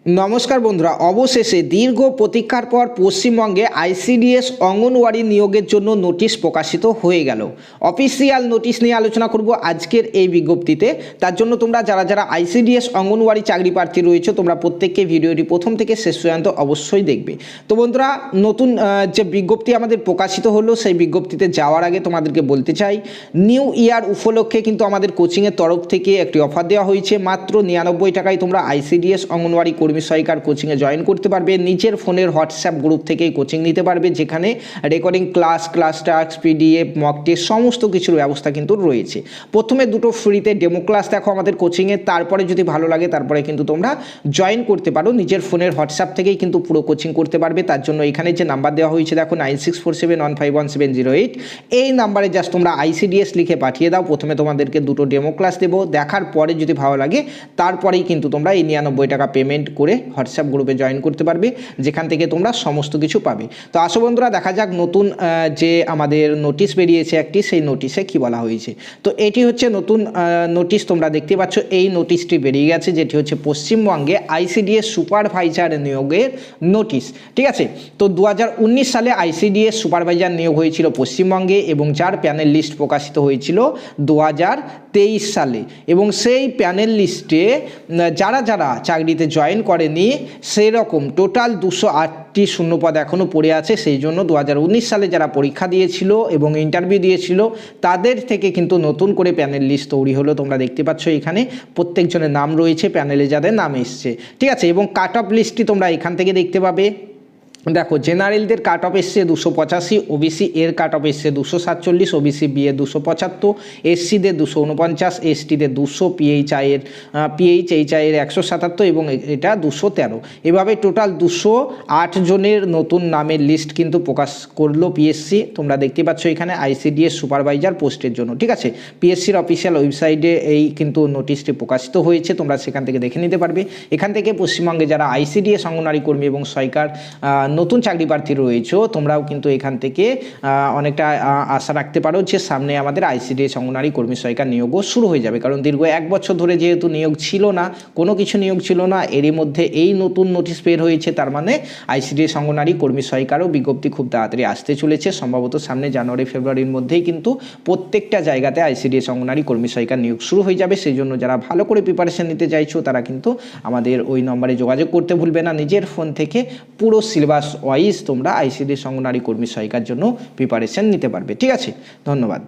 নমস্কার বন্ধুরা, অবশেষে দীর্ঘ প্রতীক্ষার পর পশ্চিমবঙ্গে আইসিডিএস অঙ্গনওয়াড়ি নিয়োগের জন্য নোটিশ প্রকাশিত হয়ে গেল। অফিসিয়াল নোটিশ নিয়ে আলোচনা করব আজকের এই বিজ্ঞপ্তিতে। তার জন্য তোমরা যারা যারা আইসিডিএস অঙ্গনওয়াড়ি চাকরি প্রার্থী রয়েছে তোমরা প্রত্যেককে ভিডিওটি প্রথম থেকে শেষ পর্যন্ত অবশ্যই দেখবে। তো বন্ধুরা, নতুন যে বিজ্ঞপ্তি আমাদের প্রকাশিত হলো সেই বিজ্ঞপ্তিতে যাওয়ার আগে তোমাদেরকে বলতে চাই, নিউ ইয়ার উপলক্ষে কিন্তু আমাদের কোচিংয়ের তরফ থেকে একটি অফার দেওয়া হয়েছে। মাত্র 99 টাকায় তোমরা আইসিডিএস অঙ্গনওয়াড়ি সহায়িকার কোচিংয়ে জয়েন করতে পারবে। নিজের ফোনের হোয়াটসঅ্যাপ গ্রুপ থেকেই কোচিং নিতে পারবে, যেখানে recording class task, PDF, mock test সমস্ত কিছুর ব্যবস্থা কিন্তু রয়েছে। প্রথমে দুটো ফ্রিতে ডেমো ক্লাস দেখো আমাদের কোচিংয়ে, তারপরে যদি ভালো লাগে তারপরে কিন্তু তোমরা জয়েন করতে পারো। নিজের ফোনের হোয়াটসঅ্যাপ থেকেই কিন্তু পুরো কোচিং করতে পারবে। তার জন্য এখানে যে নাম্বার দেওয়া হয়েছে দেখো 9647151708, এই নাম্বারে জাস্ট তোমরা আইসিডিএস লিখে পাঠিয়ে দাও। প্রথমে তোমাদেরকে দুটো ডেমো ক্লাস দেবো, দেখার পরে যদি ভালো লাগে তারপরেই কিন্তু তোমরা এই 99 টাকা পেমেন্ট করে হোয়াটসঅ্যাপ গ্রুপে জয়েন করতে পারবে, যেখান থেকে তোমরা সমস্ত কিছু পাবে। তো আসো বন্ধুরা, দেখা যাক নতুন যে আমাদের নোটিশ বেরিয়েছে একটি, সেই নোটিশে কি বলা হয়েছে। তো এটি হচ্ছে নতুন নোটিশ, তোমরা দেখতে পাচ্ছ এই নোটিশটি বেরিয়ে গেছে, যেটি হচ্ছে পশ্চিমবঙ্গে আইসিডিএস সুপারভাইজার নিয়োগের নোটিশ। ঠিক আছে, তো 2019 সালে আইসিডিএস সুপারভাইজার নিয়োগ হয়েছিল পশ্চিমবঙ্গে, এবং যার প্যানেল লিস্ট প্রকাশিত হয়েছিল 2023 সালে। এবং সেই প্যানেল লিস্টে যারা যারা চাকরিতে জয়েন করেনি সেরকম টোটাল 208টি শূন্যপদ এখনও পড়ে আছে। সেই জন্য 2019 সালে যারা পরীক্ষা দিয়েছিল এবং ইন্টারভিউ দিয়েছিল তাদের থেকে কিন্তু নতুন করে প্যানেল লিস্ট তৈরি হলো। তোমরা দেখতে পাচ্ছ এখানে প্রত্যেকজনের নাম রয়েছে, প্যানেলে যাদের নাম এসছে। ঠিক আছে, এবং কাট অফ লিস্টটি তোমরা এখান থেকে দেখতে পাবে। দেখো, জেনারেলদের কাট অফ এসছে 285, ওবিসি এর কাট অফ এসছে 247, ওবিসি বি এর 275, এসসিদের 249, এসটিদের 200, পিএইচআই এর 177 এবং এটা 213। এভাবে টোটাল 208 জনের নতুন নামের লিস্ট কিন্তু প্রকাশ করলো পিএসসি। তোমরা দেখতে পাচ্ছ এখানে আইসিডিএস সুপারভাইজার পোস্টের জন্য। ঠিক আছে, পিএসসির অফিসিয়াল ওয়েবসাইটে এই কিন্তু নোটিশটি প্রকাশিত হয়েছে, তোমরা সেখান থেকে দেখে নিতে পারবে। এখান থেকে পশ্চিমবঙ্গে যারা আইসিডিএস অঙ্গনওয়াড়ি কর্মী এবং সহায়িকার নতুন চাকরি প্রার্থী রয়েছে তোমরাও কিন্তু এখান থেকে অনেকটা আশা রাখতে পারো যে সামনে আমাদের আইসিডিএস অঙ্গনওয়াড়ি কর্মী সহায়িকার নিয়োগও শুরু হয়ে যাবে। কারণ দীর্ঘ 1 বছর ধরে যেহেতু নিয়োগ ছিল না, কোনো কিছু নিয়োগ ছিল না, এরই মধ্যে এই নতুন নোটিশ বের হয়েছে, তার মানে আইসিডিএস অঙ্গনওয়াড়ি কর্মী সহায়িকারও বিজ্ঞপ্তি খুব তাড়াতাড়ি আসতে চলেছে। সম্ভবত সামনে জানুয়ারি ফেব্রুয়ারির মধ্যেই কিন্তু প্রত্যেকটা জায়গাতে আইসিডিএস অঙ্গনওয়াড়ি কর্মী সহায়িকার নিয়োগ শুরু হয়ে যাবে। সেই জন্য যারা ভালো করে প্রিপারেশন নিতে চাইছো তারা কিন্তু আমাদের ওই নম্বরে যোগাযোগ করতে ভুলবে না। নিজের ফোন থেকে পুরো সিলেবাস ওয়াইজ তোমরা আইসিডিএস অঙ্গনওয়াড়ি কর্মী সহায়িকার জন্য প্রিপারেশন নিতে পারবে। ঠিক আছে, ধন্যবাদ।